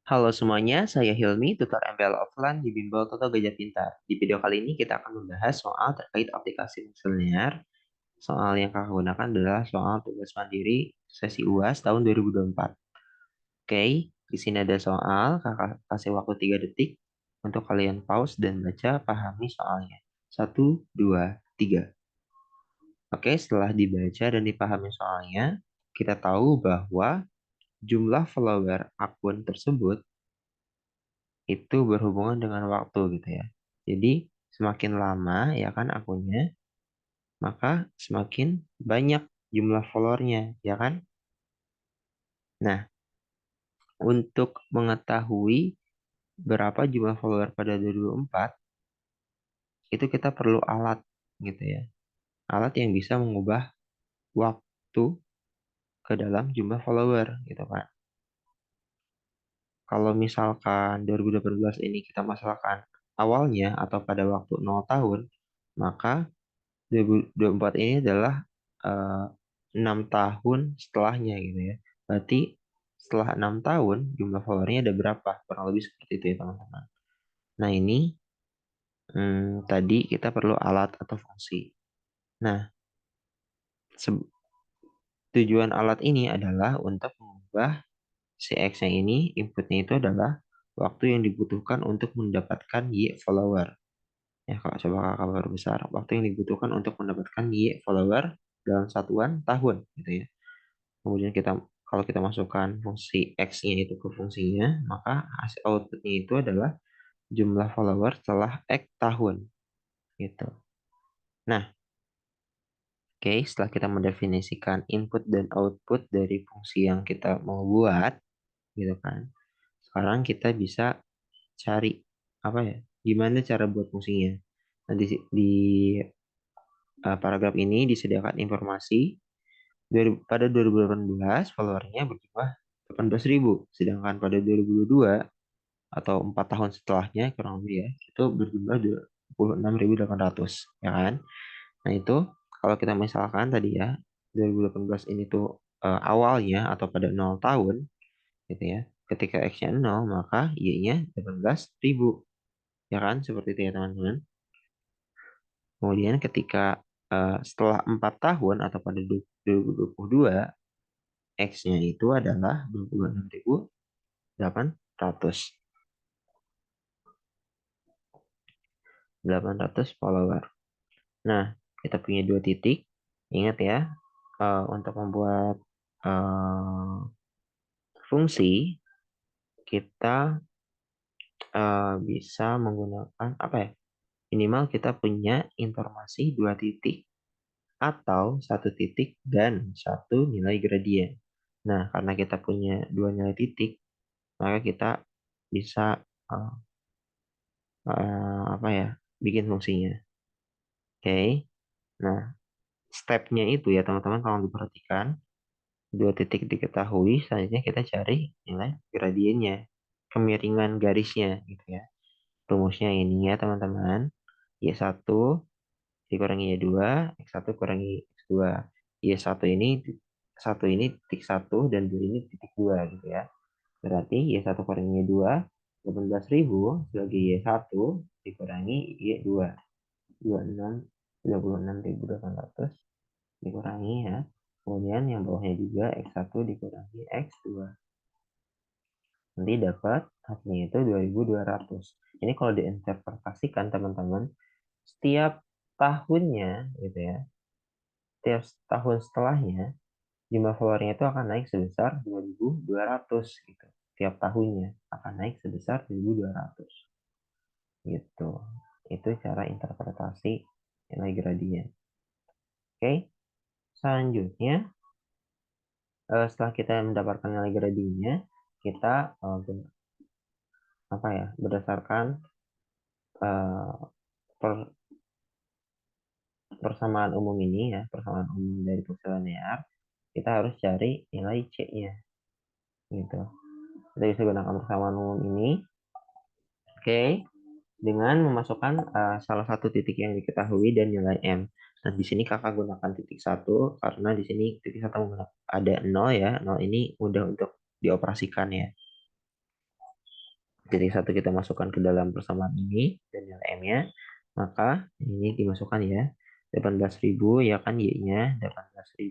Halo semuanya, saya Hilmi, tutor MPL offline di Bimbel Toto Gajah Pintar. Di video kali ini kita akan membahas soal terkait aplikasi pensil linear. Soal yang kakak gunakan adalah soal tugas mandiri sesi UAS tahun 2024. Oke, di sini ada soal, kakak kasih waktu 3 detik untuk kalian pause dan baca, pahami soalnya. 1, 2, 3. Oke, setelah dibaca dan dipahami soalnya, kita tahu bahwa jumlah follower akun tersebut itu berhubungan dengan waktu gitu ya. Jadi semakin lama ya kan akunnya, maka semakin banyak jumlah followernya ya kan. Nah, untuk mengetahui berapa jumlah follower pada 2024, itu kita perlu alat gitu ya. Alat yang bisa mengubah waktu ke dalam jumlah follower gitu kan. Kalau misalkan 2018 ini kita masalkan awalnya atau pada waktu 0 tahun, maka 2024 ini adalah eh, 6 tahun setelahnya gitu ya. Berarti setelah 6 tahun jumlah followernya ada berapa? Kurang lebih seperti itu ya teman-teman. Nah ini tadi kita perlu alat atau fungsi. Nah tujuan alat ini adalah untuk mengubah si X yang ini inputnya itu adalah waktu yang dibutuhkan untuk mendapatkan Y follower. Ya, kalau coba kakak perbesar, waktu yang dibutuhkan untuk mendapatkan Y follower dalam satuan tahun gitu ya. Kemudian kalau kita masukkan fungsi X-nya itu ke fungsinya, maka hasil outputnya itu adalah jumlah follower setelah X tahun gitu. Nah, oke, setelah kita mendefinisikan input dan output dari fungsi yang kita mau buat, gitu kan. Sekarang kita bisa cari apa ya? Gimana cara buat fungsinya? Nah, di paragraf ini disediakan informasi pada 2018 followernya berjumlah 18.000, sedangkan pada 2022 atau 4 tahun setelahnya kurang lebih ya, itu berjumlah 26.800 ya kan. Nah, itu kalau kita misalkan tadi ya 2018 ini tuh awalnya atau pada 0 tahun gitu ya. Ketika X-nya 0, maka Y-nya 18.000 ya kan, seperti itu ya teman-teman. Kemudian ketika setelah 4 tahun atau pada 2022, X-nya itu adalah 26.800 follower. Nah, kita punya dua titik. Ingat ya, untuk membuat eh, fungsi, kita bisa menggunakan apa ya? Minimal kita punya informasi dua titik atau satu titik dan satu nilai gradien. Nah, karena kita punya dua nilai titik, maka kita bisa eh, apa ya? Bikin fungsinya. Oke. Nah, stepnya itu ya teman-teman kalau diperhatikan, dua titik diketahui, selanjutnya kita cari nilai gradiennya, kemiringan garisnya gitu ya. Rumusnya ini ya teman-teman, Y1 dikurangi Y2, X1 kurangi X2. Y1 ini titik 1 dan 2 ini titik 2 gitu ya. Berarti Y1 kurangi Y2, 18.000 sebagai Y1 dikurangi Y2. 26.800 dikurangi ya. Kemudian yang bawahnya juga X1 dikurangi X2. Nanti dapat hasilnya itu 2.200. Ini kalau diinterpretasikan teman-teman, setiap tahunnya gitu ya, setiap tahun setelahnya, jumlah followernya itu akan naik sebesar 2.200 gitu. Setiap tahunnya akan naik sebesar 2.200 gitu. Itu cara interpretasi nilai gradien. Oke, selanjutnya setelah kita mendapatkan nilai gradiennya, kita apa ya berdasarkan eh, persamaan umum ini ya, persamaan umum dari fungsi linear, kita harus cari nilai C-nya gitu. Kita bisa gunakan persamaan umum ini, oke, dengan memasukkan salah satu titik yang diketahui dan nilai M. Nah, di sini kakak gunakan titik satu karena di sini titik satu ada 0 ya. 0 ini mudah untuk dioperasikan ya. Titik satu kita masukkan ke dalam persamaan ini dan nilai M-nya, maka ini dimasukkan ya. 18.000 ya kan Y-nya 18.000.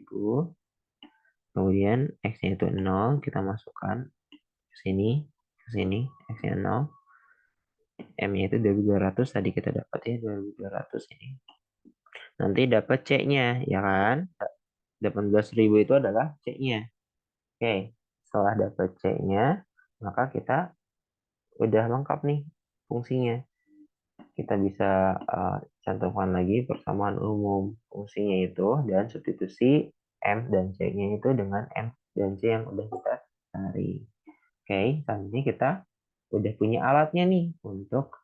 Kemudian X-nya itu 0, kita masukkan ke sini, X-nya 0. M-nya itu 2.200 tadi kita dapat ya, 2.200 ini. Nanti dapat C-nya, ya kan? 18.000 itu adalah C-nya. Oke, setelah dapat C-nya, maka kita udah lengkap nih fungsinya. Kita bisa cantumkan lagi persamaan umum fungsinya itu dan substitusi M dan C-nya itu dengan M dan C yang udah kita cari. Oke, saat ini kita udah punya alatnya nih untuk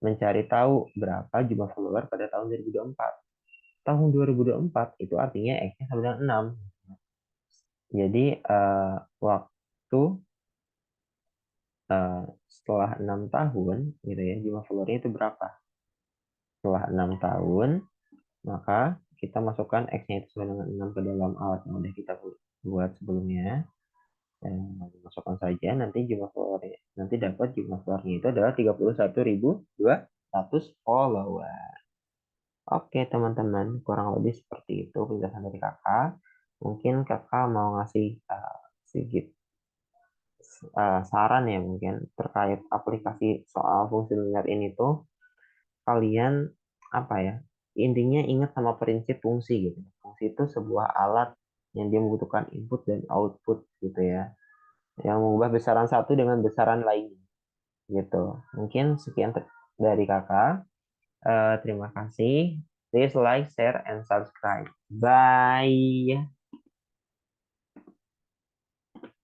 mencari tahu berapa jumlah follower pada tahun 2024. Tahun 2024 itu artinya X-nya sama dengan 6. Jadi waktu setelah 6 tahun gitu ya, jumlah followernya itu berapa? Setelah 6 tahun, maka kita masukkan X-nya itu sama dengan 6 ke dalam alat yang udah kita buat sebelumnya. Dan masukkan saja nanti jumlah followernya. Nanti dapat jumlah followernya itu adalah 31.200 follower. Oke teman-teman, kurang lebih seperti itu penjelasan dari kakak. Mungkin kakak mau ngasih sedikit saran ya mungkin terkait aplikasi soal fungsi linear ini tuh kalian apa ya, intinya ingat sama prinsip fungsi gitu. Fungsi itu sebuah alat yang dia membutuhkan input dan output gitu ya, yang mengubah besaran satu dengan besaran lain gitu. Mungkin sekian dari kakak. Terima kasih. Please like, share, and subscribe. Bye.